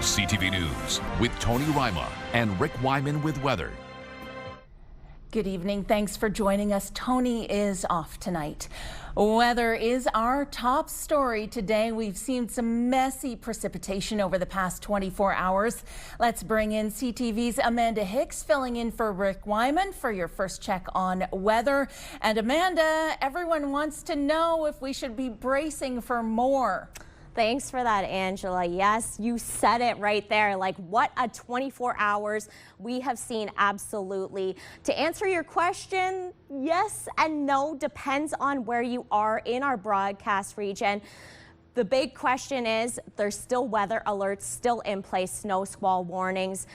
CTV News with Tony Rima and Rick Wyman with weather. Good evening. Thanks for joining us. Tony is off tonight. Weather is our top story today. We've seen some messy precipitation over the past 24 hours. Let's bring in CTV's Amanda Hicks filling in for Rick Wyman for your first check on weather. And Amanda, everyone wants to know if we should be bracing for more. Thanks for that, Angela. Yes, you said it right there. Like, what a 24 hours we have seen. Absolutely. To answer your question, yes and no, depends on where you are in our broadcast region. The big question is there's still weather alerts still in place, snow squall warnings,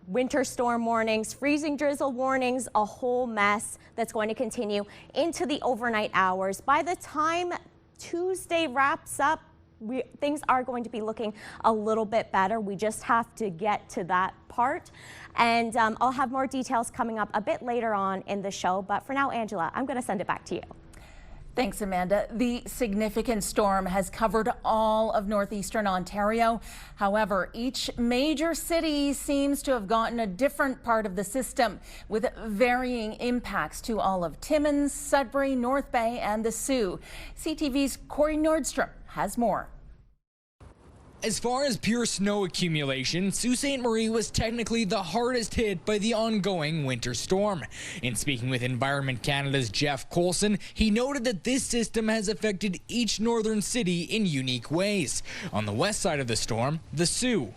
winter storm warnings, freezing drizzle warnings, a whole mess that's going to continue into the overnight hours. By the time Tuesday wraps up, things are going to be looking a little bit better. We just have to get to that part. And I'll have more details coming up a bit later on in the show. But for now, Angela, I'm going to send it back to you. Thanks, Amanda. The significant storm has covered all of Northeastern Ontario. However, each major city seems to have gotten a different part of the system with varying impacts to all of Timmins, Sudbury, North Bay and the Soo. CTV's Corey Nordstrom has more. As far as pure snow accumulation, Sault Ste. Marie was technically the hardest hit by the ongoing winter storm. In speaking with Environment Canada's Jeff Coulson, he noted that this system has affected each northern city in unique ways. On the west side of the storm, the Soo.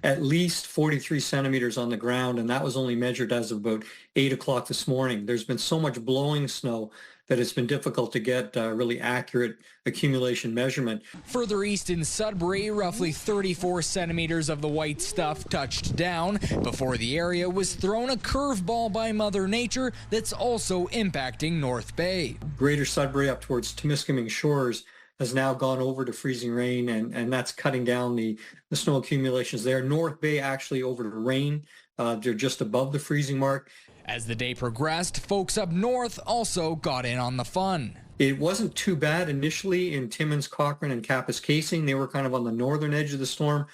At least 43 centimeters on the ground, and that was only measured as of about 8 o'clock this morning. There's been so much blowing snow that it's been difficult to get really accurate accumulation measurement. Further east in Sudbury, roughly 34 centimeters of the white stuff touched down before the area was thrown a curveball by Mother Nature that's also impacting North Bay. Greater Sudbury up towards Timiskaming Shores has now gone over to freezing rain, and that's cutting down the snow accumulations there. North Bay actually over to rain. They're just above the freezing mark. As the day progressed, folks up north also got in on the fun. It wasn't too bad initially in Timmins, Cochrane, and Kapuskasing. They were kind of on the northern edge of the storm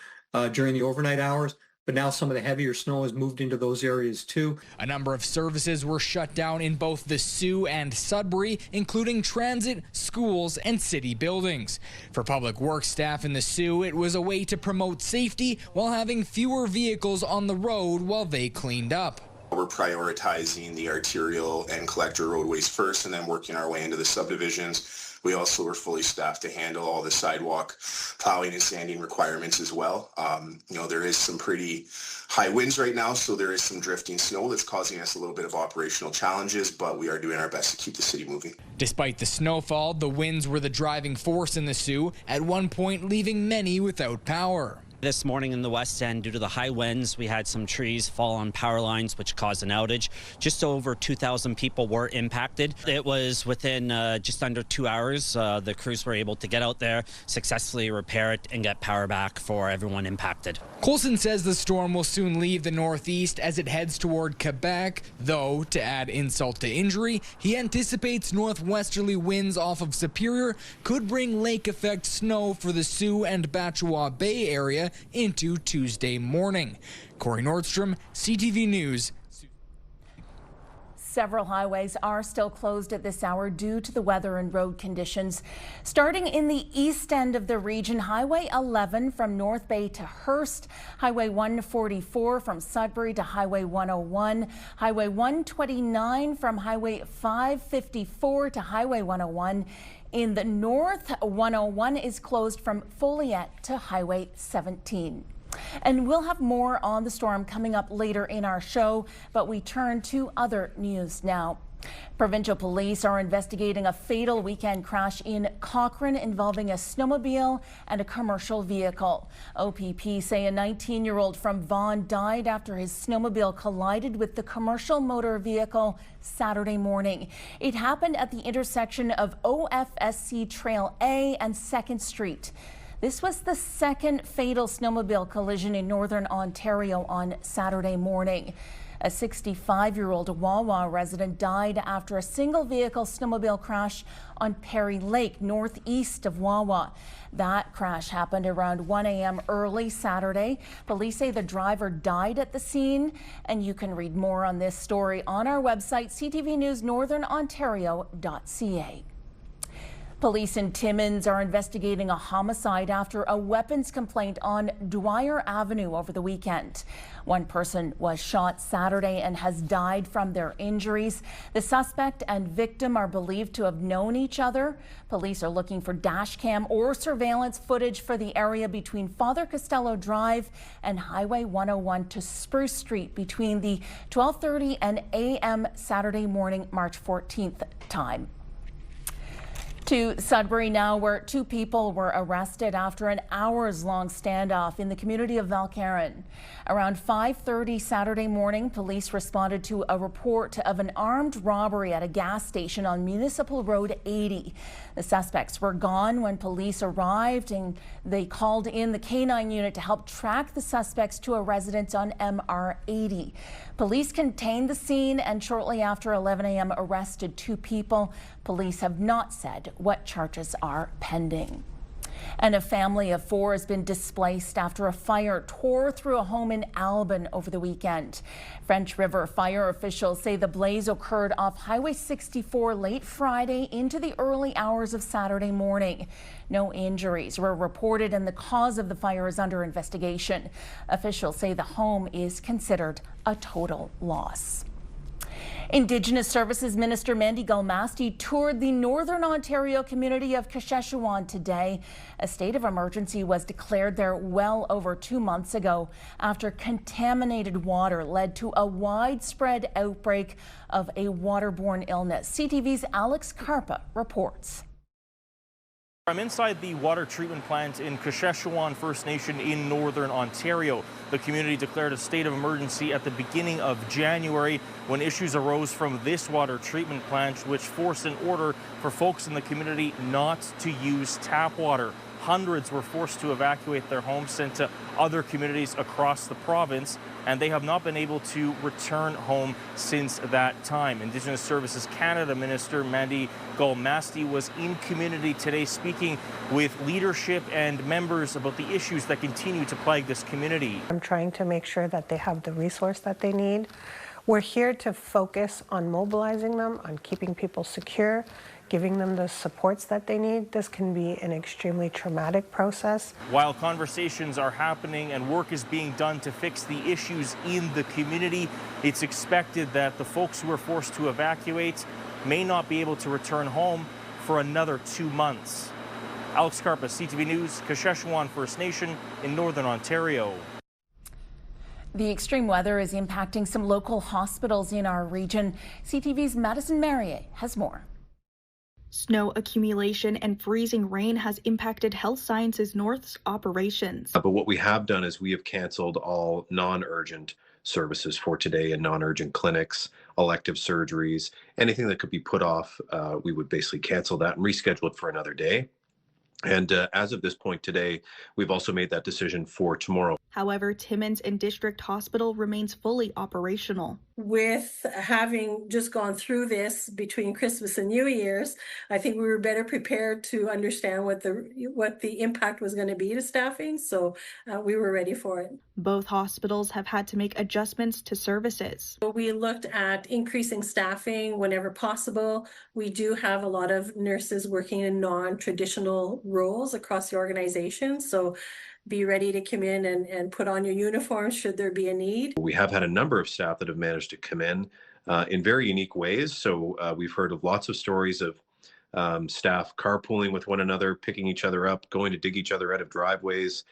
during the overnight hours. But now some of the heavier snow has moved into those areas too. A number of services were shut down in both the Soo and Sudbury, including transit, schools, and city buildings. For public works staff in the Soo, it was a way to promote safety while having fewer vehicles on the road while they cleaned up. We're prioritizing the arterial and collector roadways first and then working our way into the subdivisions. We also were fully staffed to handle all the sidewalk plowing and sanding requirements as well. There is some pretty high winds right now, so there is some drifting snow that's causing us a little bit of operational challenges, but we are doing our best to keep the city moving. Despite the snowfall, the winds were the driving force in the Soo, at one point leaving many without power. This morning in the West End, due to the high winds, we had some trees fall on power lines, which caused an outage. Just over 2,000 people were impacted. It was within just under 2 hours. The crews were able to get out there, successfully repair it, and get power back for everyone impacted. Coulson says the storm will soon leave the northeast as it heads toward Quebec, though, to add insult to injury, he anticipates northwesterly winds off of Superior could bring lake-effect snow for the Soo and Batchewa Bay area into Tuesday morning. Corey Nordstrom, CTV News. Several highways are still closed at this hour due to the weather and road conditions. Starting in the east end of the region, Highway 11 from North Bay to Hearst, Highway 144 from Sudbury to Highway 101, Highway 129 from Highway 554 to Highway 101. In the north, 101 is closed from Folliet to Highway 17. And we'll have more on the storm coming up later in our show, but we turn to other news now. Provincial police are investigating a fatal weekend crash in Cochrane involving a snowmobile and a commercial vehicle. OPP say a 19-year-old from Vaughan died after his snowmobile collided with the commercial motor vehicle Saturday morning. It happened at the intersection of OFSC Trail A and 2nd Street. This was the second fatal snowmobile collision in Northern Ontario on Saturday morning. A 65-year-old Wawa resident died after a single-vehicle snowmobile crash on Perry Lake, northeast of Wawa. That crash happened around 1 a.m. early Saturday. Police say the driver died at the scene, and you can read more on this story on our website, CTV News Northern Ontario.ca. Police in Timmins are investigating a homicide after a weapons complaint on Dwyer Avenue over the weekend. One person was shot Saturday and has died from their injuries. The suspect and victim are believed to have known each other. Police are looking for dash cam or surveillance footage for the area between Father Costello Drive and Highway 101 to Spruce Street between the 12:30 and a.m. Saturday morning, March 14th time. To Sudbury now, where 2 people were arrested after an hours-long standoff in the community of Valcaron. Around 5:30 Saturday morning, police responded to a report of an armed robbery at a gas station on Municipal Road 80. The suspects were gone when police arrived, and they called in the K9 unit to help track the suspects to a residence on MR 80. Police contained the scene and shortly after 11 a.m. arrested 2 people. Police have not said what charges are pending. And a family of 4 has been displaced after a fire tore through a home in Albin over the weekend. French River fire officials say the blaze occurred off Highway 64 late Friday into the early hours of Saturday morning. No injuries were reported and the cause of the fire is under investigation. Officials say the home is considered a total loss. Indigenous Services Minister Mandy Galmasti toured the Northern Ontario community of Kashechewan today. A state of emergency was declared there well over 2 months ago after contaminated water led to a widespread outbreak of a waterborne illness. CTV's Alex Karpa reports. I'm inside the water treatment plant in Kashechewan First Nation in Northern Ontario. The community declared a state of emergency at the beginning of January when issues arose from this water treatment plant, which forced an order for folks in the community not to use tap water. Hundreds were forced to evacuate their homes, sent to other communities across the province, and they have not been able to return home since that time. Indigenous Services Canada Minister Mandy Galmasti was in community today speaking with leadership and members about the issues that continue to plague this community. I'm trying to make sure that they have the resource that they need. We're here to focus on mobilizing them, on keeping people secure, giving them the supports that they need. This can be an extremely traumatic process. While conversations are happening and work is being done to fix the issues in the community, it's expected that the folks who are forced to evacuate may not be able to return home for another 2 months. Alex Karpa, CTV News, Kashechewan First Nation in Northern Ontario. The extreme weather is impacting some local hospitals in our region. CTV's Madison Marier has more. Snow accumulation and freezing rain has impacted Health Sciences North's operations. But what we have done is we have canceled all non-urgent services for today and non-urgent clinics, elective surgeries, anything that could be put off, we would basically cancel that and reschedule it for another day. And as of this point today, we've also made that decision for tomorrow. However, Timmins and District Hospital remains fully operational. With having just gone through this between Christmas and New Year's, I think we were better prepared to understand what the impact was going to be to staffing, so we were ready for it. Both hospitals have had to make adjustments to services. We looked at increasing staffing whenever possible. We do have a lot of nurses working in non-traditional roles across the organization, so be ready to come in and put on your uniform should there be a need. We have had a number of staff that have managed to come in very unique ways. So we've heard of lots of stories of staff carpooling with one another, picking each other up, going to dig each other out of driveways.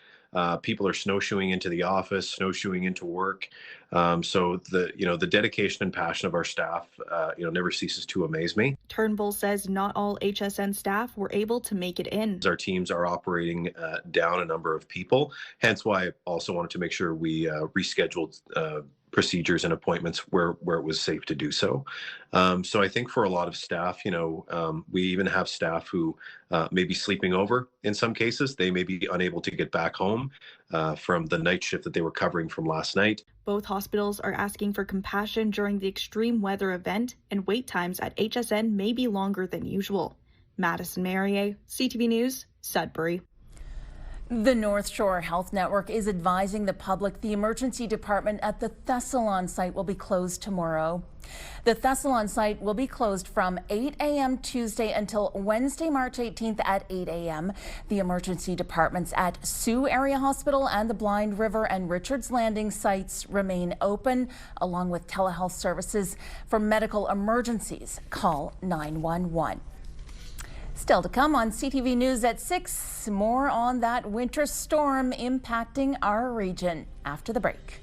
People are snowshoeing into the office, snowshoeing into work. So the dedication and passion of our staff, never ceases to amaze me. Turnbull says not all HSN staff were able to make it in. Our teams are operating down a number of people, hence why I also wanted to make sure we rescheduled procedures and appointments where it was safe to do so. So I think for a lot of staff, we even have staff who may be sleeping over in some cases. They may be unable to get back home from the night shift that they were covering from last night. Both hospitals are asking for compassion during the extreme weather event, and wait times at HSN may be longer than usual. Madison Marier, CTV News, Sudbury. The North Shore Health Network is advising the public the emergency department at the Thessalon site will be closed tomorrow. The Thessalon site will be closed from 8 a.m. Tuesday until Wednesday, March 18th at 8 a.m. The emergency departments at Sioux Area Hospital and the Blind River and Richards Landing sites remain open, along with telehealth services. For medical emergencies, call 911. Still to come on CTV News at 6, more on that winter storm impacting our region after the break.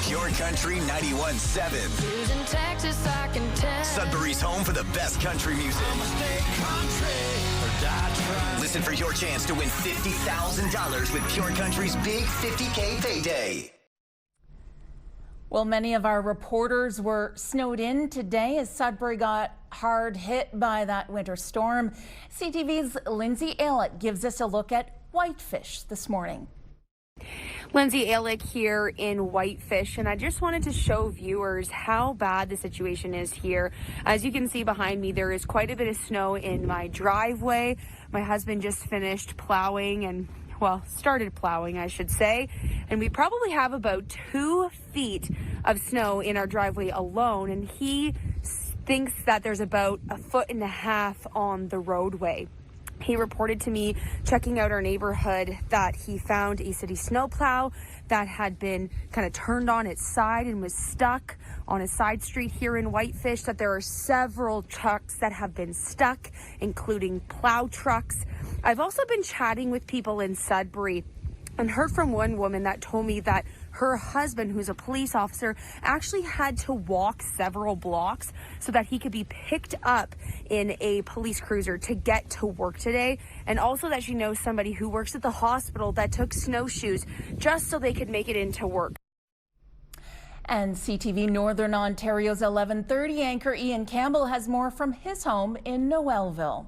Pure Country 91.7. Texas, I can tell. Sudbury's home for the best country music. Listen for your chance to win $50,000 with Pure Country's big $50K payday. Well, many of our reporters were snowed in today as Sudbury got hard hit by that winter storm. CTV's Lindsay Aylett gives us a look at whitefish this morning. Lindsay Aylett here in Whitefish, and I just wanted to show viewers how bad the situation is here. As you can see behind me, there is quite a bit of snow in my driveway. My husband just finished plowing and, well, started plowing, I should say, and we probably have about 2 feet of snow in our driveway alone, and he thinks that there's about 1.5 feet on the roadway. He reported to me, checking out our neighborhood, that he found a city snowplow that had been kind of turned on its side and was stuck on a side street here in Whitefish, that there are several trucks that have been stuck, including plow trucks. I've also been chatting with people in Sudbury and heard from one woman that told me that her husband, who's a police officer, actually had to walk several blocks so that he could be picked up in a police cruiser to get to work today. And also that she knows somebody who works at the hospital that took snowshoes just so they could make it into work. And CTV Northern Ontario's 11:30 anchor Ian Campbell has more from his home in Noelville.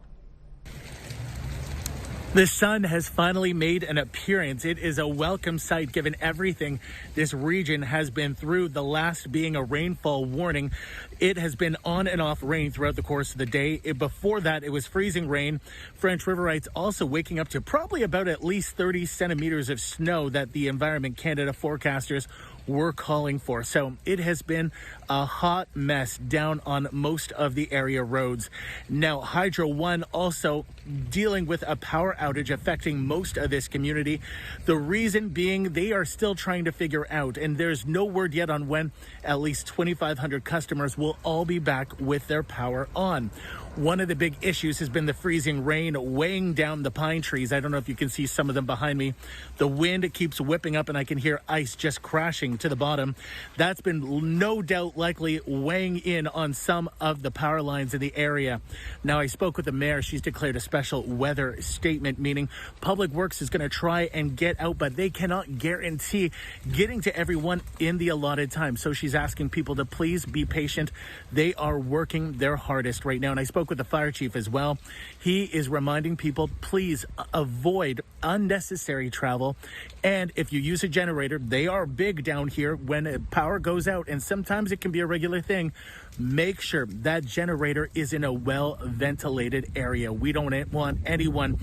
The sun has finally made an appearance. It is a welcome sight given everything this region has been through, the last being a rainfall warning. It has been on and off rain throughout the course of the day. Before that, it was freezing rain. French Riverites also waking up to probably about at least 30 centimeters of snow that the Environment Canada forecasters were calling for. So it has been a hot mess down on most of the area roads. Now, Hydro One also dealing with a power outage affecting most of this community. The reason being they are still trying to figure out, and there's no word yet on when at least 2,500 customers will all be back with their power on. One of the big issues has been the freezing rain weighing down the pine trees. I don't know if you can see some of them behind me. The wind keeps whipping up and I can hear ice just crashing to the bottom. That's been no doubt likely weighing in on some of the power lines in the area. Now, I spoke with the mayor. She's declared a special weather statement, meaning Public Works is going to try and get out, but they cannot guarantee getting to everyone in the allotted time. So she's asking people to please be patient. They are working their hardest right now. And I spoke with the fire chief as well. He is reminding people, please avoid unnecessary travel. And if you use a generator, they are big down here when power goes out, and sometimes it can be a regular thing. Make sure that generator is in a well-ventilated area. We don't want anyone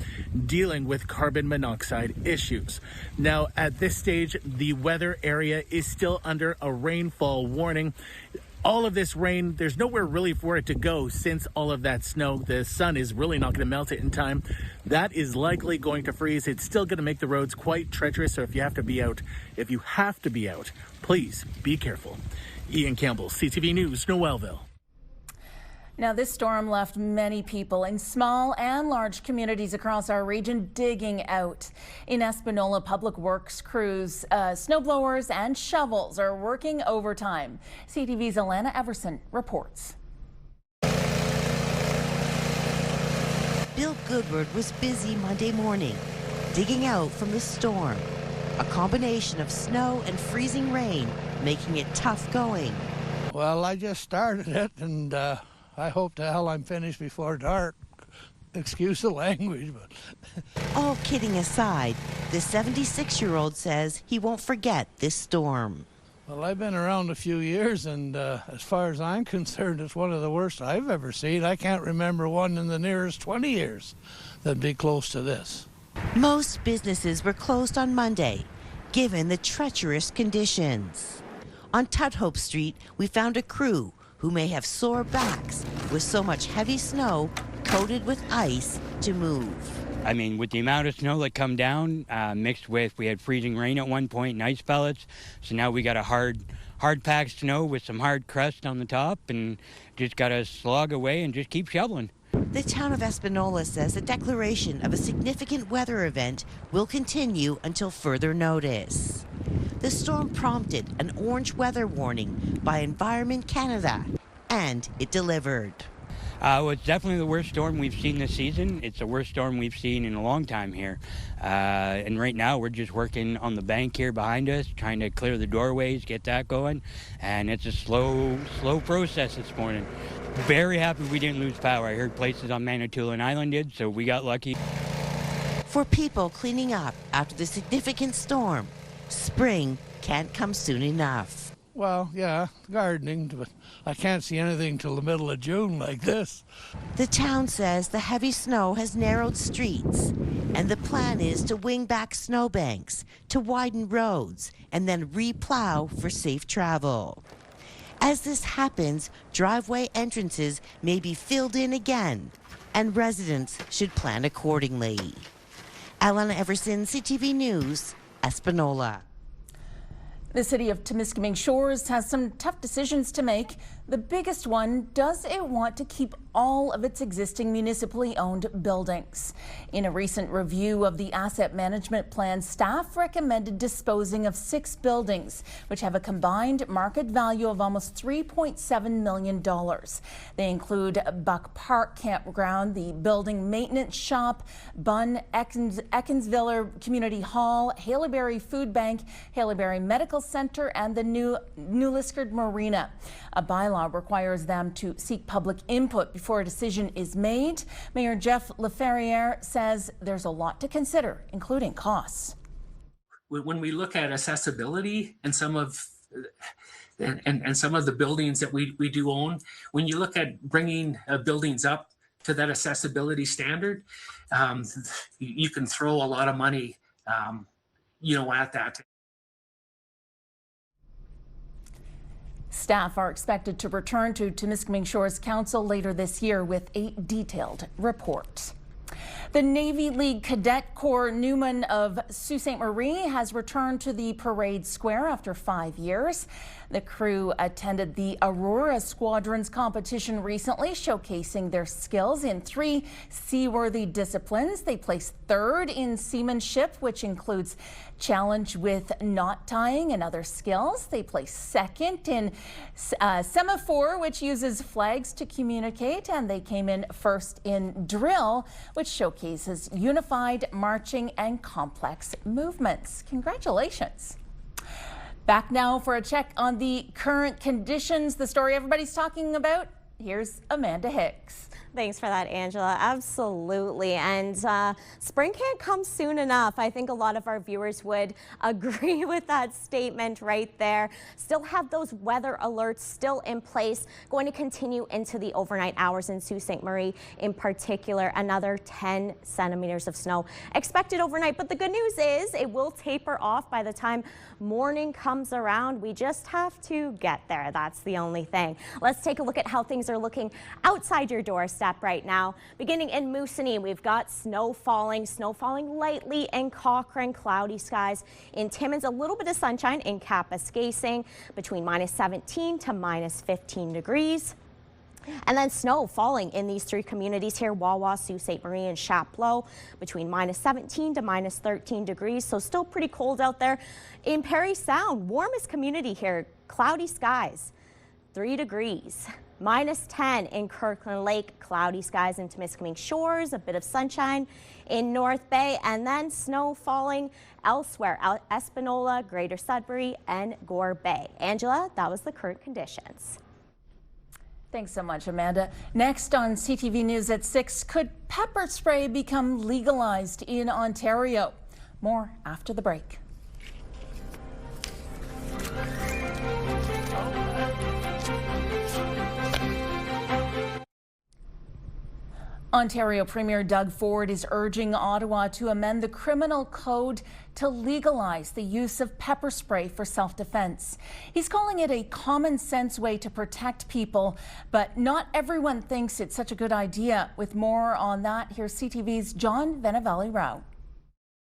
dealing with carbon monoxide issues. Now, at this stage, the weather area is still under a rainfall warning. All of this rain, there's nowhere really for it to go since all of that snow. The sun is really not going to melt it in time. That is likely going to freeze. It's still going to make the roads quite treacherous. So if you have to be out, please be careful. Ian Campbell, CTV News, Noelville. Now, this storm left many people in small and large communities across our region digging out. In Espanola, public works crews, snowblowers and shovels are working overtime. CTV's Alana Everson reports. Bill Goodward was busy Monday morning, digging out from the storm. A combination of snow and freezing rain, making it tough going. Well, I just started it, and I hope to hell I'm finished before dark. Excuse the language, but... All kidding aside, the 76-year-old says he won't forget this storm. Well, I've been around a few years, and as far as I'm concerned, it's one of the worst I've ever seen. I can't remember one in the nearest 20 years that'd be close to this. Most businesses were closed on Monday, given the treacherous conditions. On Tudhope Street, we found a crew who may have sore backs with so much heavy snow coated with ice to move. I mean, with the amount of snow that come down, mixed with, we had freezing rain at one point and ice pellets, so now we got a hard packed snow with some hard crust on the top, and just got to slog away and just keep shoveling. The town of Espanola says the declaration of a significant weather event will continue until further notice. The storm prompted an orange weather warning by Environment Canada, and it delivered. Well, it's definitely the worst storm we've seen this season. It's the worst storm we've seen in a long time here. And right now we're just working on the bank here behind us, trying to clear the doorways, get that going. And it's a slow process this morning. Very happy we didn't lose power. I heard places on Manitoulin Island did, so we got lucky. For people cleaning up after the significant storm, spring can't come soon enough. Well, yeah, gardening, but I can't see anything till the middle of June like this. The town says the heavy snow has narrowed streets, and the plan is to wing back snowbanks, to widen roads, and then replow for safe travel. As this happens, driveway entrances may be filled in again, and residents should plan accordingly. Alana Everson, CTV News, Espanola. The city of Timiskaming Shores has some tough decisions to make. The biggest one, does it want to keep all of its existing municipally owned buildings? In a recent review of the asset management plan, staff recommended disposing of 6 buildings, which have a combined market value of almost $3.7 million. They include Buck Park Campground, the building maintenance shop, Bunn Eckensviller Community Hall, Haileybury Food Bank, Haileybury Medical Center, and the new Liskard Marina. A bylaw requires them to seek public input before a decision is made. Mayor Jeff Laferriere says there's a lot to consider, including costs. When we look at accessibility and some of the buildings that we do own, when you look at bringing buildings up to that accessibility standard, you can throw a lot of money, at that. Staff are expected to return to Timiskaming Shores Council later this year with a detailed report. The Navy League Cadet Corps Newman of Sault Ste. Marie has returned to the parade square after 5 years. The crew attended the Aurora Squadrons competition recently, showcasing their skills in 3 seaworthy disciplines. They placed 3rd in seamanship, which includes challenge with knot tying and other skills. They placed 2nd in semaphore, which uses flags to communicate, and they came in 1st in drill, which showcases unified marching and complex movements. Congratulations. Back now for a check on the current conditions, the story everybody's talking about. Here's Amanda Hicks. Thanks for that, Angela. Absolutely. And spring can't come soon enough. I think a lot of our viewers would agree with that statement right there. Still have those weather alerts still in place, going to continue into the overnight hours in Sault Ste. Marie in particular. Another 10 centimeters of snow expected overnight. But the good news is it will taper off by the time morning comes around. We just have to get there. That's the only thing. Let's take a look at how things are looking outside your doorstep right now. Beginning in Moosonee, we've got snow falling lightly in Cochrane, cloudy skies. In Timmins, a little bit of sunshine in Kapuskasing, between -17 to -15 degrees. And then snow falling in these three communities here, Wawa, Sault Ste. Marie, and Chapleau, between -17 to -13 degrees. So still pretty cold out there. In Parry Sound, warmest community here, cloudy skies, 3 degrees. -10 in Kirkland Lake, cloudy skies in Temiskaming Shores, a bit of sunshine in North Bay, and then snow falling elsewhere, Espanola, Greater Sudbury, and Gore Bay. Angela, that was the current conditions. Thanks so much, Amanda. Next on CTV News at 6, could pepper spray become legalized in Ontario? More after the break. Ontario Premier Doug Ford is urging Ottawa to amend the criminal code to legalize the use of pepper spray for self-defense. He's calling it a common sense way to protect people, but not everyone thinks it's such a good idea. With more on that, here's CTV's John Venavelli-Rao.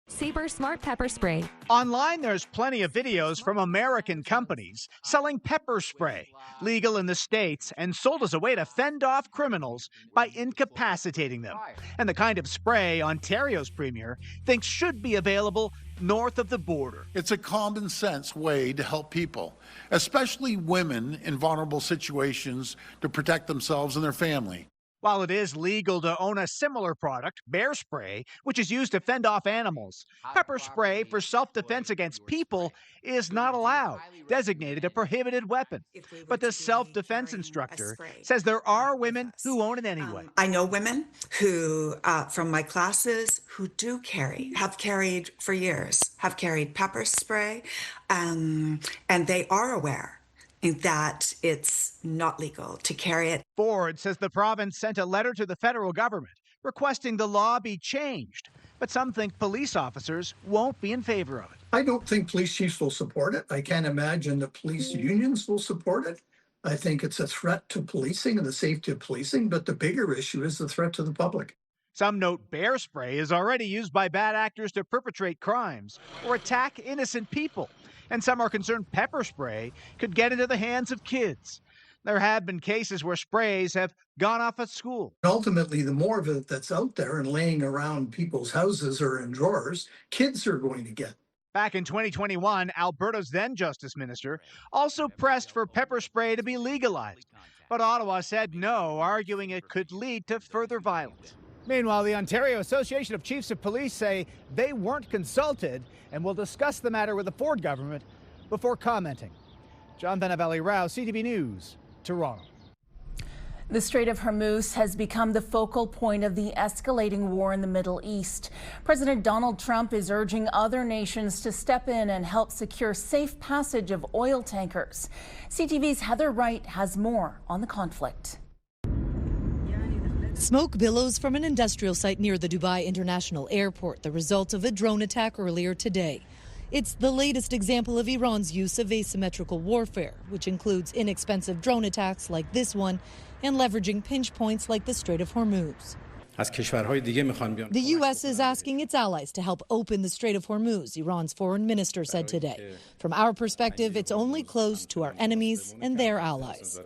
Sabre Smart Pepper Spray. Online, there's plenty of videos from American companies selling pepper spray, legal in the States and sold as a way to fend off criminals by incapacitating them. And the kind of spray Ontario's premier thinks should be available north of the border. It's a common sense way to help people, especially women in vulnerable situations, to protect themselves and their family. While it is legal to own a similar product, bear spray, which is used to fend off animals, pepper spray for self-defense against people is not allowed, designated a prohibited weapon. But the self-defense instructor says there are women who own it anyway. I know women who, from my classes, who do carry, have carried for years, have carried pepper spray, and they are aware that it's not legal to carry it. Ford says the province sent a letter to the federal government requesting the law be changed, but some think police officers won't be in favor of it. I don't think police chiefs will support it. I can't imagine the police unions will support it. I think it's a threat to policing and the safety of policing, but the bigger issue is the threat to the public. Some note bear spray is already used by bad actors to perpetrate crimes or attack innocent people. And some are concerned pepper spray could get into the hands of kids. There have been cases where sprays have gone off at school. Ultimately, the more of it that's out there and laying around people's houses or in drawers, kids are going to get. Back in 2021, Alberta's then Justice Minister also pressed for pepper spray to be legalized. But Ottawa said no, arguing it could lead to further violence. Meanwhile, the Ontario Association of Chiefs of Police say they weren't consulted and will discuss the matter with the Ford government before commenting. John Venavelli-Rao, CTV News, Toronto. The Strait of Hormuz has become the focal point of the escalating war in the Middle East. President Donald Trump is urging other nations to step in and help secure safe passage of oil tankers. CTV's Heather Wright has more on the conflict. Smoke billows from an industrial site near the Dubai International Airport, the result of a drone attack earlier today. It's the latest example of Iran's use of asymmetrical warfare, which includes inexpensive drone attacks like this one and leveraging pinch points like the Strait of Hormuz. The U.S. is asking its allies to help open the Strait of Hormuz, Iran's foreign minister said today. From our perspective, it's only closed to our enemies and their allies.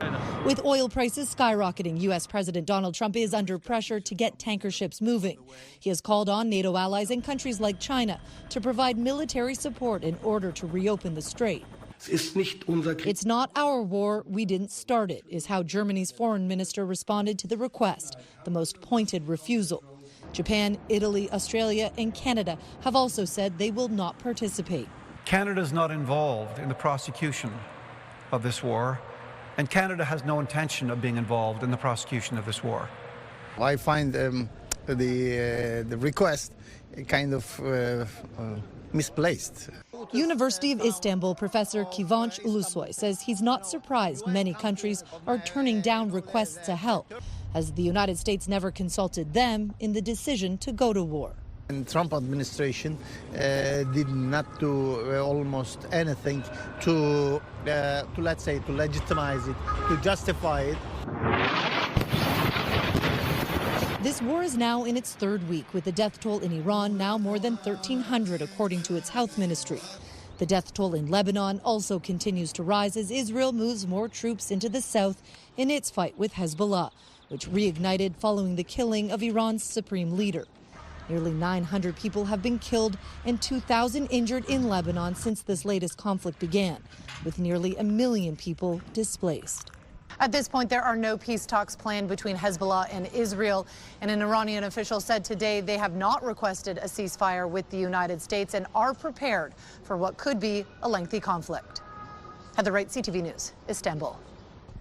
With oil prices skyrocketing, U.S. President Donald Trump is under pressure to get tanker ships moving. He has called on NATO allies and countries like China to provide military support in order to reopen the strait. It's not our war, we didn't start it, is how Germany's foreign minister responded to the request, the most pointed refusal. Japan, Italy, Australia, and Canada have also said they will not participate. Canada's not involved in the prosecution of this war, and Canada has no intention of being involved in the prosecution of this war. I find the request kind of misplaced. University of Istanbul professor Kıvanç Ulusoy says he's not surprised many countries are turning down requests to help, as the United States never consulted them in the decision to go to war. The Trump administration did not do almost anything to let's say, to legitimize it, to justify it. This war is now in its third week, with the death toll in Iran now more than 1,300, according to its health ministry. The death toll in Lebanon also continues to rise as Israel moves more troops into the south in its fight with Hezbollah, which reignited following the killing of Iran's supreme leader. Nearly 900 people have been killed and 2,000 injured in Lebanon since this latest conflict began, with nearly 1 million people displaced. At this point, there are no peace talks planned between Hezbollah and Israel. And an Iranian official said today they have not requested a ceasefire with the United States and are prepared for what could be a lengthy conflict. Heather Wright, CTV News, Istanbul.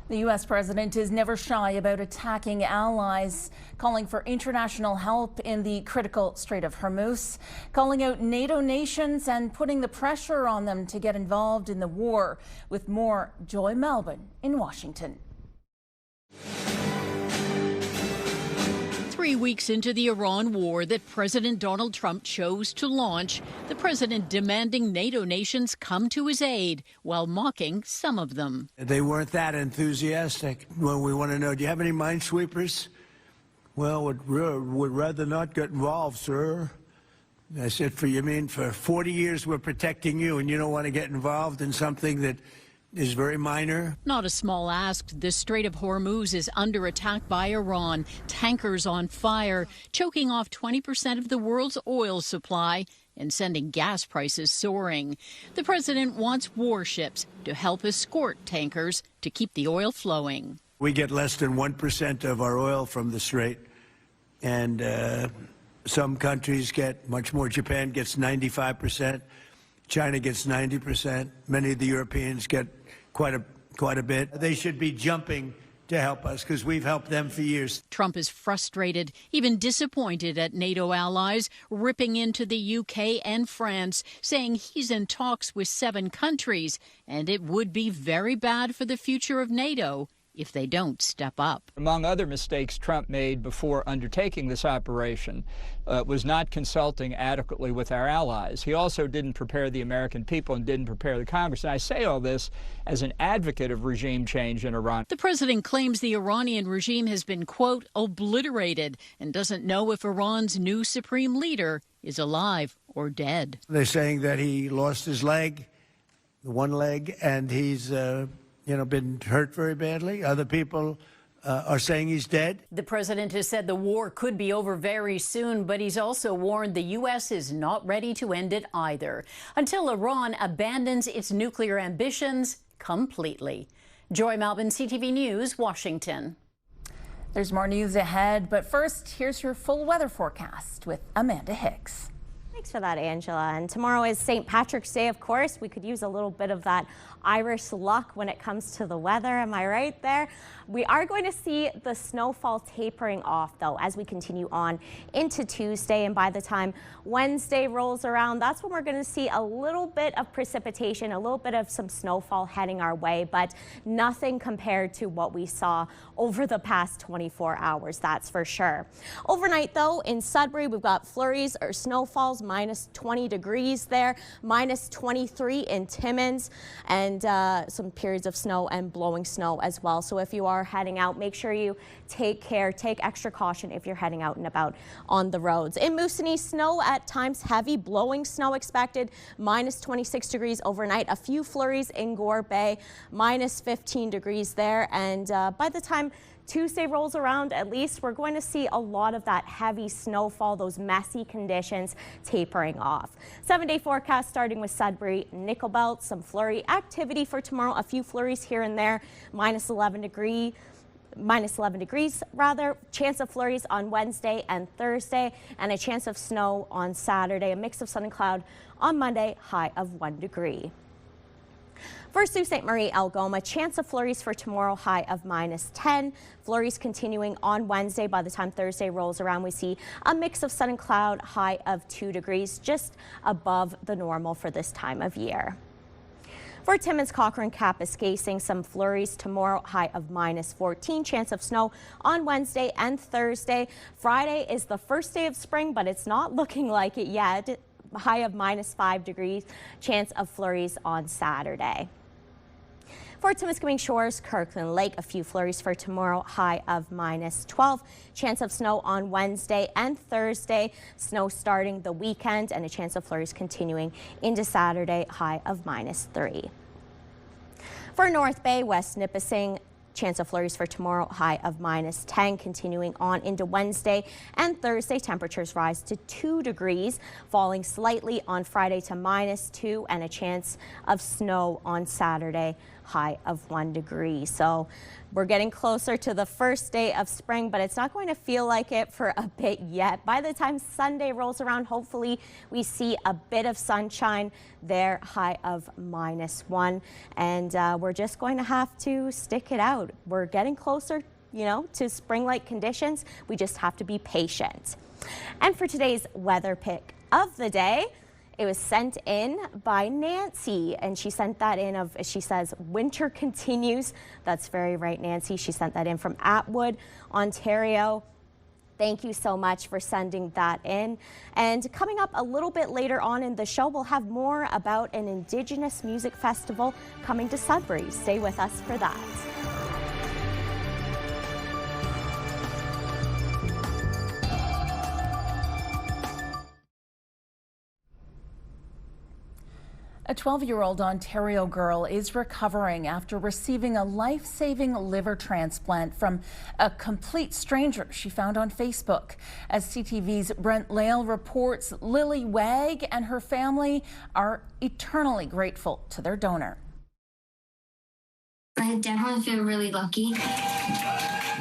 The U.S. president is never shy about attacking allies, calling for international help in the critical Strait of Hormuz, calling out NATO nations and putting the pressure on them to get involved in the war. With more, Joy Melvin in Washington. 3 weeks into the Iran war that President Donald Trump chose to launch, the president demanding NATO nations come to his aid while mocking some of them. They weren't that enthusiastic. Well, we want to know, do you have any minesweepers? Well, would rather not get involved, sir. I said, for 40 years we're protecting you and you don't want to get involved in something that is very minor. Not a small ask. The Strait of Hormuz is under attack by Iran. Tankers on fire, choking off 20% of the world's oil supply and sending gas prices soaring. The president wants warships to help escort tankers to keep the oil flowing. We get less than 1% of our oil from the Strait, and some countries get much more. Japan gets 95%. China gets 90%. Many of the Europeans get quite a bit. They should be jumping to help us because we've helped them for years. Trump is frustrated, even disappointed at NATO allies, ripping into the UK and France, saying he's in talks with 7 countries, and it would be very bad for the future of NATO if they don't step up. Among other mistakes Trump made before undertaking this operation was not consulting adequately with our allies. He also didn't prepare the American people and didn't prepare the Congress. And I say all this as an advocate of regime change in Iran. The president claims the Iranian regime has been, quote, obliterated and doesn't know if Iran's new supreme leader is alive or dead. They're saying that he lost his leg, one leg, and he's been hurt very badly. Other people are saying he's dead. The president has said the war could be over very soon, but he's also warned the U.S. is not ready to end it either until Iran abandons its nuclear ambitions completely. Joy Melvin, CTV News, Washington. There's more news ahead, but first, here's your full weather forecast with Amanda Hicks. Thanks for that, Angela. And tomorrow is St. Patrick's Day, of course. We could use a little bit of that Irish luck when it comes to the weather. Am I right there? We are going to see the snowfall tapering off, though, as we continue on into Tuesday. And by the time Wednesday rolls around, that's when we're going to see a little bit of precipitation, a little bit of some snowfall heading our way, but nothing compared to what we saw over the past 24 hours, that's for sure. Overnight, though, in Sudbury, we've got flurries or snowfalls, minus 20 degrees there, minus 23 in Timmins, and some periods of snow and blowing snow as well. So if you are heading out, make sure you take care, take extra caution if you're heading out and about on the roads. In Moosonee, snow at times, heavy blowing snow expected, minus 26 degrees overnight. A few flurries in Gore Bay, minus 15 degrees there. And by the time Tuesday rolls around, at least we're going to see a lot of that heavy snowfall, those messy conditions tapering off. 7-day forecast starting with Sudbury, Nickel Belt, some flurry activity for tomorrow, a few flurries here and there, minus 11 degrees rather. Chance of flurries on Wednesday and Thursday, and a chance of snow on Saturday. A mix of sun and cloud on Monday, high of 1 degree. For Sault Ste. Marie, Algoma, chance of flurries for tomorrow, high of minus 10. Flurries continuing on Wednesday. By the time Thursday rolls around, we see a mix of sun and cloud, high of 2 degrees, just above the normal for this time of year. For Timmins, Cochrane, Kapuskasing, some flurries tomorrow, high of minus 14. Chance of snow on Wednesday and Thursday. Friday is the first day of spring, but it's not looking like it yet. High of minus 5 degrees. Chance of flurries on Saturday. For Timiskaming Shores, Kirkland Lake, a few flurries for tomorrow, high of minus 12. Chance of snow on Wednesday and Thursday. Snow starting the weekend, and a chance of flurries continuing into Saturday, high of minus 3. For North Bay, West Nipissing, Chance of flurries for tomorrow, high of -10. Continuing on into Wednesday and Thursday, temperatures rise to 2 degrees, falling slightly on Friday to -2, and a chance of snow on Saturday, high of 1 degree. So we're getting closer to the first day of spring, but it's not going to feel like it for a bit yet. By the time Sunday rolls around, hopefully we see a bit of sunshine there, high of -1. And we're just going to have to stick it out. We're getting closer, to spring-like conditions. We just have to be patient. And for today's weather pick of the day, it was sent in by Nancy, and she sent that in she says, winter continues. That's very right, Nancy. She sent that in from Atwood, Ontario. Thank you so much for sending that in. And coming up a little bit later on in the show, we'll have more about an Indigenous music festival coming to Sudbury. Stay with us for that. A 12-year-old Ontario girl is recovering after receiving a life-saving liver transplant from a complete stranger she found on Facebook. As CTV's Brent Lale reports, Lily Wag and her family are eternally grateful to their donor. I definitely feel really lucky.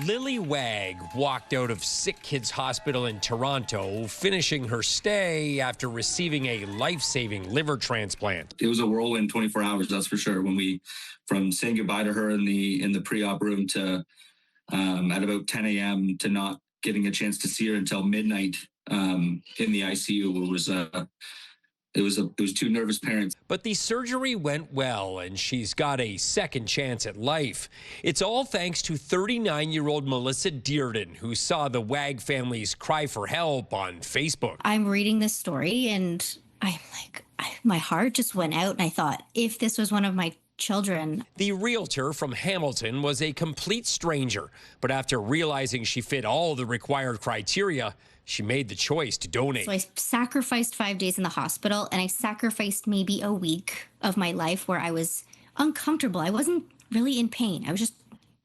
Lily Wag walked out of Sick Kids Hospital in Toronto, finishing her stay after receiving a life-saving liver transplant. It was a whirlwind 24 hours, that's for sure. From saying goodbye to her in the pre-op room to at about 10 a.m. to not getting a chance to see her until midnight in the ICU, it was two nervous parents. But the surgery went well, and she's got a second chance at life. It's all thanks to 39-year-old Melissa Dearden, who saw the Wag family's cry for help on Facebook. I'm reading this story, and I'm like, my heart just went out, and I thought, if this was one of my children. The realtor from Hamilton was a complete stranger, but after realizing she fit all the required criteria, she made the choice to donate. So I sacrificed 5 days in the hospital, and I sacrificed maybe a week of my life where I was uncomfortable. I wasn't really in pain. I was just,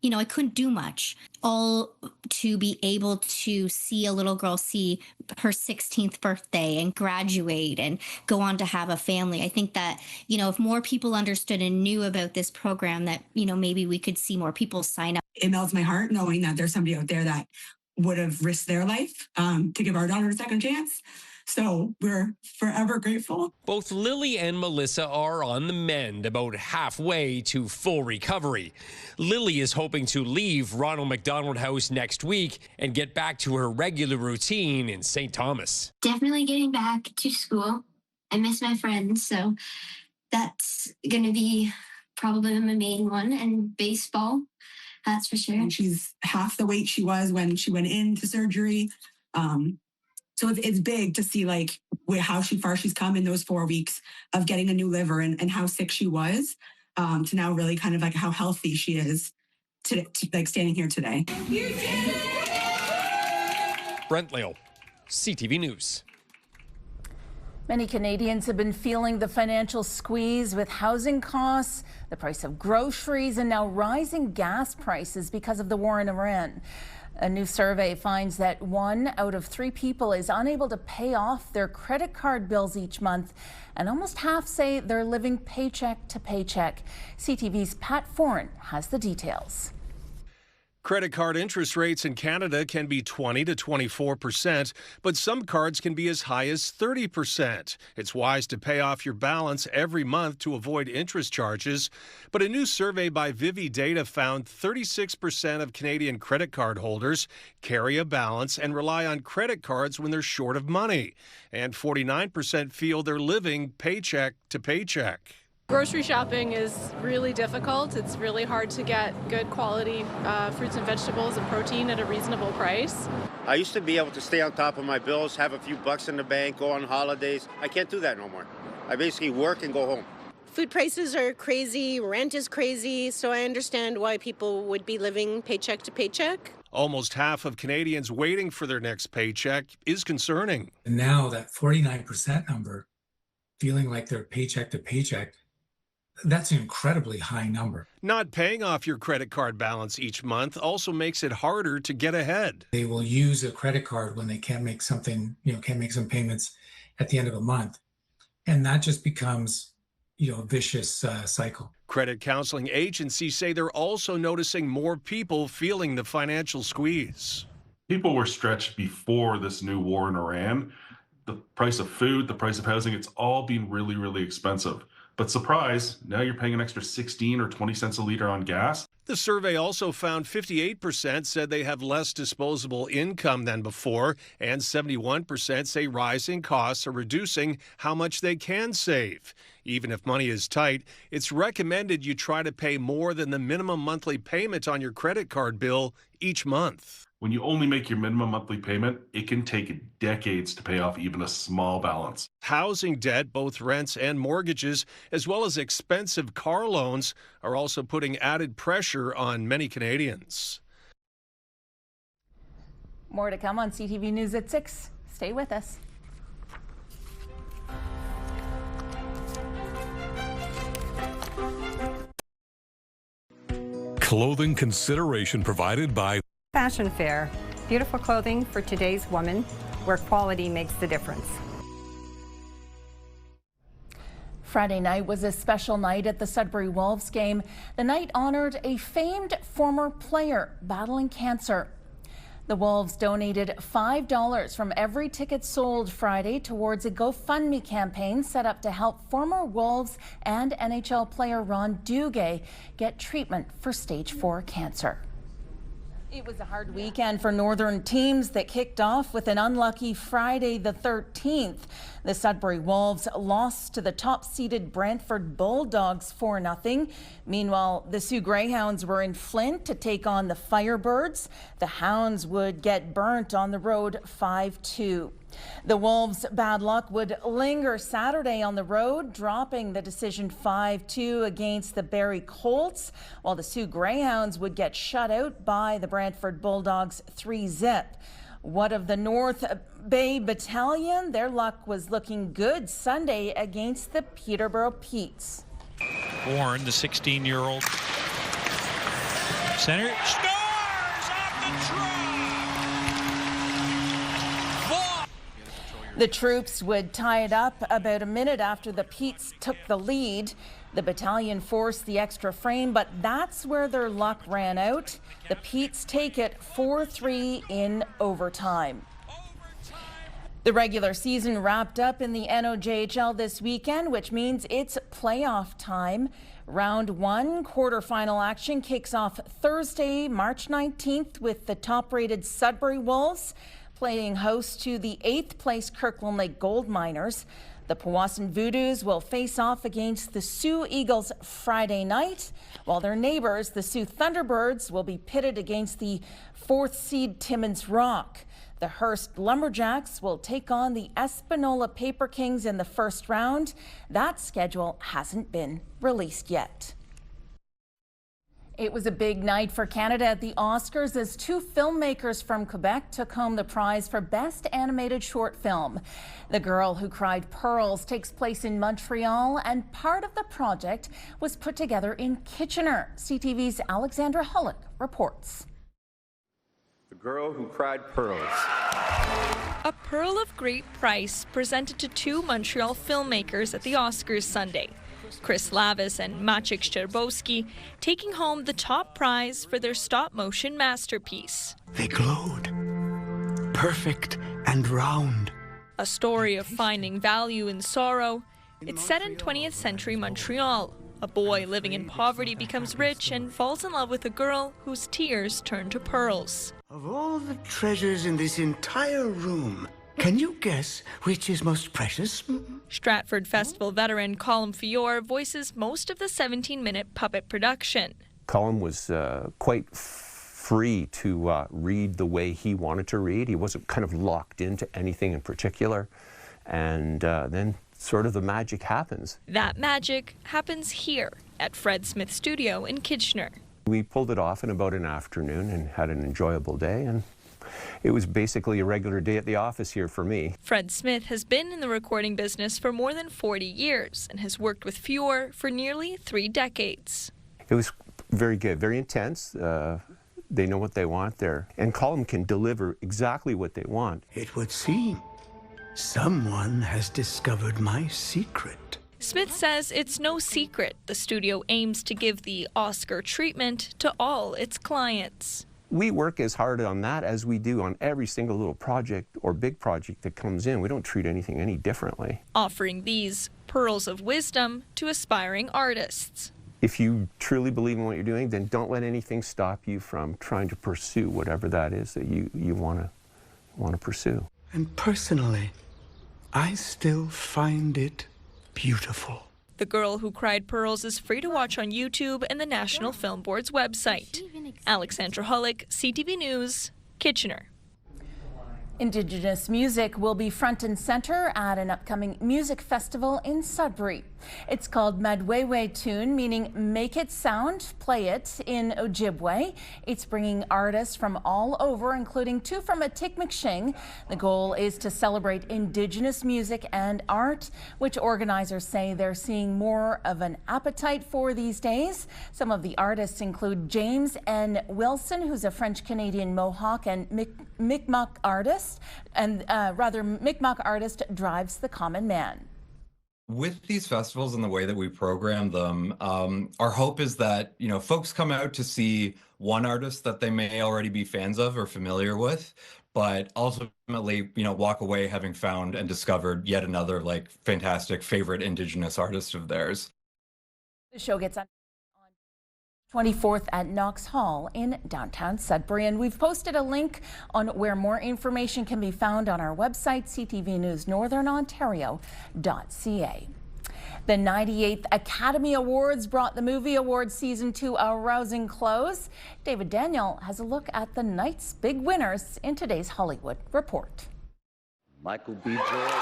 I couldn't do much. All to be able to see a little girl see her 16th birthday and graduate and go on to have a family. I think that, if more people understood and knew about this program, that, maybe we could see more people sign up. It melts my heart knowing that there's somebody out there that would have risked their life to give our daughter a second chance. So we're forever grateful. Both Lily and Melissa are on the mend, about halfway to full recovery. Lily is hoping to leave Ronald McDonald House next week and get back to her regular routine in St. Thomas. Definitely getting back to school. I miss my friends, so that's going to be probably my main one, and baseball. That's for sure. And she's half the weight she was when she went into surgery. So it's big to see how far she's come in those 4 weeks of getting a new liver and how sick she was to now really kind of how healthy she is to standing here today. Brent Lale, CTV News. Many Canadians have been feeling the financial squeeze with housing costs, the price of groceries, and now rising gas prices because of the war in Iran. A new survey finds that 1 out of 3 people is unable to pay off their credit card bills each month, and almost half say they're living paycheck to paycheck. CTV's Pat Foran has the details. Credit card interest rates in Canada can be 20 to 24%, but some cards can be as high as 30%. It's wise to pay off your balance every month to avoid interest charges. But a new survey by Vivi Data found 36% of Canadian credit card holders carry a balance and rely on credit cards when they're short of money. And 49% feel they're living paycheck to paycheck. Grocery shopping is really difficult. It's really hard to get good quality fruits and vegetables and protein at a reasonable price. I used to be able to stay on top of my bills, have a few bucks in the bank, go on holidays. I can't do that no more. I basically work and go home. Food prices are crazy, rent is crazy, so I understand why people would be living paycheck to paycheck. Almost half of Canadians waiting for their next paycheck is concerning. And now that 49% number, feeling like they're paycheck to paycheck, That's an incredibly high number. Not paying off your credit card balance each month also makes it harder to get ahead. They will use a credit card when they can't make something, can't make some payments at the end of a month. And that just becomes, a vicious cycle. Credit counseling agencies say they're also noticing more people feeling the financial squeeze. People were stretched before this new war in Iran. The price of food, the price of housing, it's all been really, really expensive. But surprise, now you're paying an extra 16 or 20 cents a liter on gas. The survey also found 58% said they have less disposable income than before, and 71% say rising costs are reducing how much they can save. Even if money is tight, it's recommended you try to pay more than the minimum monthly payment on your credit card bill each month. When you only make your minimum monthly payment, it can take decades to pay off even a small balance. Housing debt, both rents and mortgages, as well as expensive car loans, are also putting added pressure on many Canadians. More to come on CTV News at 6. Stay with us. Clothing consideration provided by Fashion Fair. Beautiful clothing for today's woman, where quality makes the difference. Friday night was a special night at the Sudbury Wolves game. The night honored a famed former player battling cancer. The Wolves donated $5 from every ticket sold Friday towards a GoFundMe campaign set up to help former Wolves and NHL player Ron Duguay get treatment for stage 4 cancer. It was a hard weekend for Northern teams that kicked off with an unlucky Friday the 13th. The Sudbury Wolves lost to the top-seeded Brantford Bulldogs 4-0. Meanwhile, the Sioux Greyhounds were in Flint to take on the Firebirds. The Hounds would get burnt on the road 5-2. The Wolves' bad luck would linger Saturday on the road, dropping the decision 5-2 against the Barrie Colts, while the Sioux Greyhounds would get shut out by the Brantford Bulldogs 3-0. What of the North Bay Battalion? Their luck was looking good Sunday against the Peterborough Petes. Warren, the 16-year-old center, scores off the try. The troops would tie it up about a minute after the Petes took the lead. The battalion forced the extra frame, but that's where their luck ran out. The Petes take it 4-3 in overtime. The regular season wrapped up in the NOJHL this weekend, which means it's playoff time. Round 1 quarterfinal action kicks off Thursday, March 19th with the top-rated Sudbury Wolves playing host to the 8th place Kirkland Lake Gold Miners. The Powassan Voodoos will face off against the Sioux Eagles Friday night, while their neighbors, the Sioux Thunderbirds, will be pitted against the 4th seed Timmins Rock. The Hearst Lumberjacks will take on the Espanola Paper Kings in the first round. That schedule hasn't been released yet. It was a big night for Canada at the Oscars as 2 filmmakers from Quebec took home the prize for Best Animated Short Film. The Girl Who Cried Pearls takes place in Montreal, and part of the project was put together in Kitchener. CTV's Alexandra Hullock reports. The Girl Who Cried Pearls. A pearl of great price presented to 2 Montreal filmmakers at the Oscars Sunday. Chris Lavis and Maciek Szczerbowski taking home the top prize for their stop-motion masterpiece. They glowed, perfect and round. A story of finding value in sorrow. It's set in 20th century Montreal. A boy living in poverty becomes rich and falls in love with a girl whose tears turn to pearls. Of all the treasures in this entire room, can you guess which is most precious? Stratford Festival veteran Colin Fiore voices most of the 17-minute puppet production. Colin was quite free to read the way he wanted to read. He wasn't kind of locked into anything in particular. And then sort of the magic happens. That magic happens here at Fred Smith Studio in Kitchener. We pulled it off in about an afternoon and had an enjoyable day, and it was basically a regular day at the office here for me. Fred Smith has been in the recording business for more than 40 years and has worked with Fior for nearly 3 decades. It was very good, very intense. They know what they want there, and Column can deliver exactly what they want. It would seem someone has discovered my secret. Smith says it's no secret the studio aims to give the Oscar treatment to all its clients. We work as hard on that as we do on every single little project or big project that comes in. We don't treat anything any differently. Offering these pearls of wisdom to aspiring artists. If you truly believe in what you're doing, then don't let anything stop you from trying to pursue whatever that is that you want to pursue. And personally, I still find it beautiful. The Girl Who Cried Pearls is free to watch on YouTube and the National Film Board's website. Alexandra Hullick, CTV News, Kitchener. Indigenous music will be front and center at an upcoming music festival in Sudbury. It's called Madwewe Tune, meaning make it sound, play it in Ojibwe. It's bringing artists from all over, including 2 from Atikamek. The goal is to celebrate Indigenous music and art, which organizers say they're seeing more of an appetite for these days. Some of the artists include James N. Wilson, who's a French-Canadian Mohawk and Mi'kmaq artist, and Mi'kmaq artist drives the common man. With these festivals and the way that we program them, our hope is that, folks come out to see one artist that they may already be fans of or familiar with, but ultimately, walk away having found and discovered yet another fantastic favorite Indigenous artist of theirs. The show gets on 24th at Knox Hall in downtown Sudbury, and we've posted a link on where more information can be found on our website, CTV News Northern Ontario.ca. The 98th Academy Awards brought the Movie Awards Season 2 a rousing close. David Daniel has a look at the night's big winners in today's Hollywood Report. Michael B. Jordan.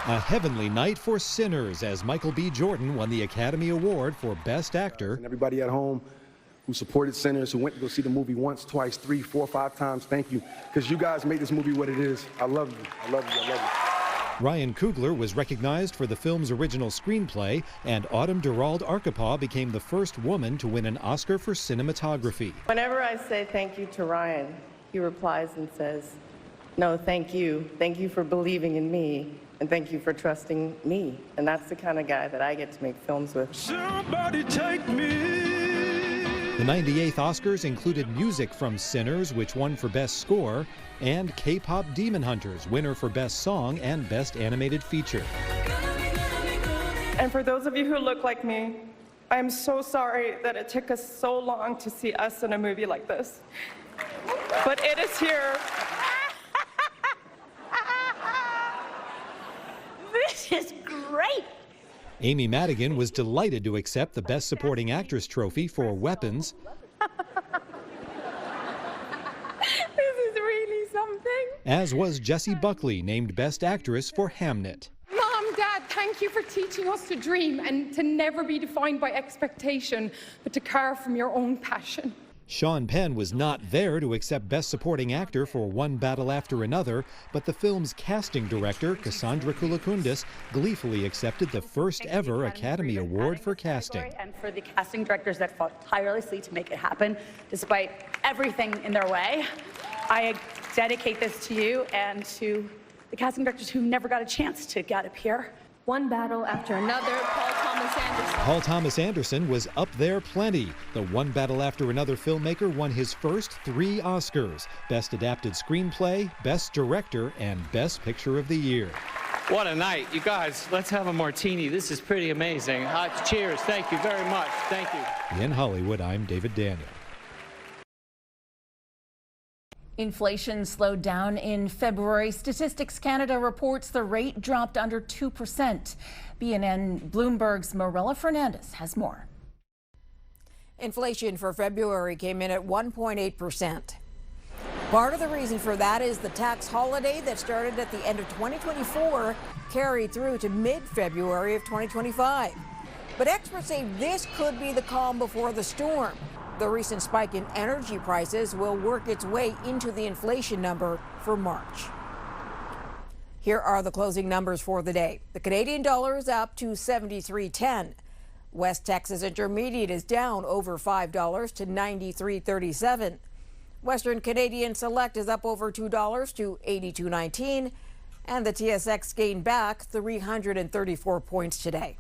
A heavenly night for Sinners as Michael B. Jordan won the Academy Award for Best Actor. And everybody at home who supported Sinners, who went to go see the movie once, twice, 3, 4, 5 times, thank you. Because you guys made this movie what it is. I love you. I love you. I love you. Ryan Coogler was recognized for the film's original screenplay, and Autumn Durald Arkapaw became the first woman to win an Oscar for cinematography. Whenever I say thank you to Ryan, he replies and says, "No, thank you. Thank you for believing in me. And thank you for trusting me." And that's the kind of guy that I get to make films with. Somebody take me. The 98th Oscars included music from Sinners, which won for Best Score, and K-pop Demon Hunters, winner for Best Song and Best Animated Feature. And for those of you who look like me, I'm so sorry that it took us so long to see us in a movie like this. But it is here. This is great. Amy Madigan was delighted to accept the Best Supporting Actress trophy for Weapons. This is really something. As was Jessie Buckley, named Best Actress for Hamnet. Mom, Dad, thank you for teaching us to dream and to never be defined by expectation, but to carve from your own passion. Sean Penn was not there to accept Best Supporting Actor for One Battle After Another, but the film's casting director, Cassandra Koulakundis, gleefully accepted the first ever Academy Award for casting. And for the casting directors that fought tirelessly to make it happen, despite everything in their way. I dedicate this to you and to the casting directors who never got a chance to get up here. One battle after another, Paul Thomas Anderson. Paul Thomas Anderson was up there plenty. The One Battle After Another filmmaker won his first 3 Oscars: Best Adapted Screenplay, Best Director, and Best Picture of the Year. What a night. You guys, let's have a martini. This is pretty amazing. Cheers. Thank you very much. Thank you. In Hollywood, I'm David Daniel. Inflation slowed down in February. Statistics Canada reports the rate dropped under 2%. BNN Bloomberg's Marilla Fernandez has more. Inflation for February came in at 1.8%. Part of the reason for that is the tax holiday that started at the end of 2024 carried through to mid-February of 2025. But experts say this could be the calm before the storm. The recent spike in energy prices will work its way into the inflation number for March. Here are the closing numbers for the day. The Canadian dollar is up to 73.10. West Texas Intermediate is down over $5 to 93.37. Western Canadian Select is up over $2 to 82.19. And the TSX gained back 334 points today.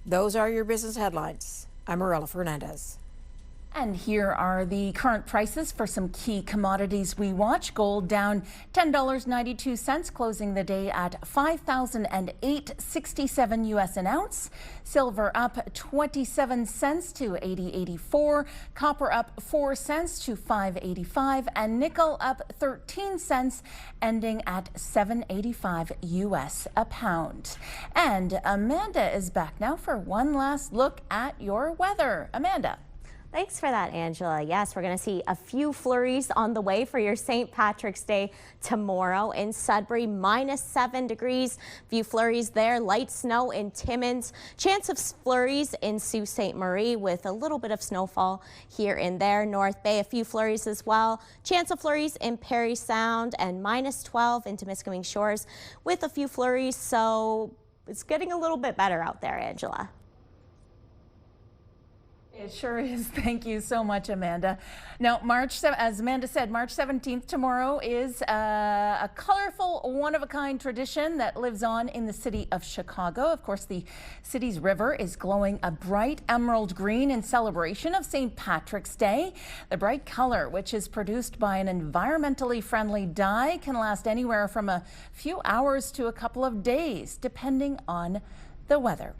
Those are your business headlines. I'm Marilla Fernandez. And here are the current prices for some key commodities we watch. Gold down $10.92, closing the day at $5,008.67 US an ounce. Silver up 27 cents to 80.84. Copper up 4 cents to 5.85, and nickel up 13 cents, ending at 7.85 US a pound. And Amanda is back now for one last look at your weather. Amanda. Thanks for that, Angela. Yes, we're going to see a few flurries on the way for your St. Patrick's Day tomorrow in Sudbury, -7 degrees. Few flurries there. Light snow in Timmins. Chance of flurries in Sault Ste. Marie with a little bit of snowfall here and there. North Bay, a few flurries as well. Chance of flurries in Parry Sound, and -12 into Miscoming Shores with a few flurries. So it's getting a little bit better out there, Angela. It sure is. Thank you so much, Amanda. Now, as Amanda said, March 17th tomorrow is a colorful, one-of-a-kind tradition that lives on in the city of Chicago. Of course, the city's river is glowing a bright emerald green in celebration of St. Patrick's Day. The bright color, which is produced by an environmentally friendly dye, can last anywhere from a few hours to a couple of days, depending on the weather.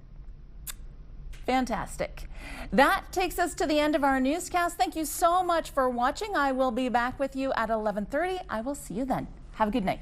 Fantastic. That takes us to the end of our newscast. Thank you so much for watching. I will be back with you at 11:30. I will see you then. Have a good night.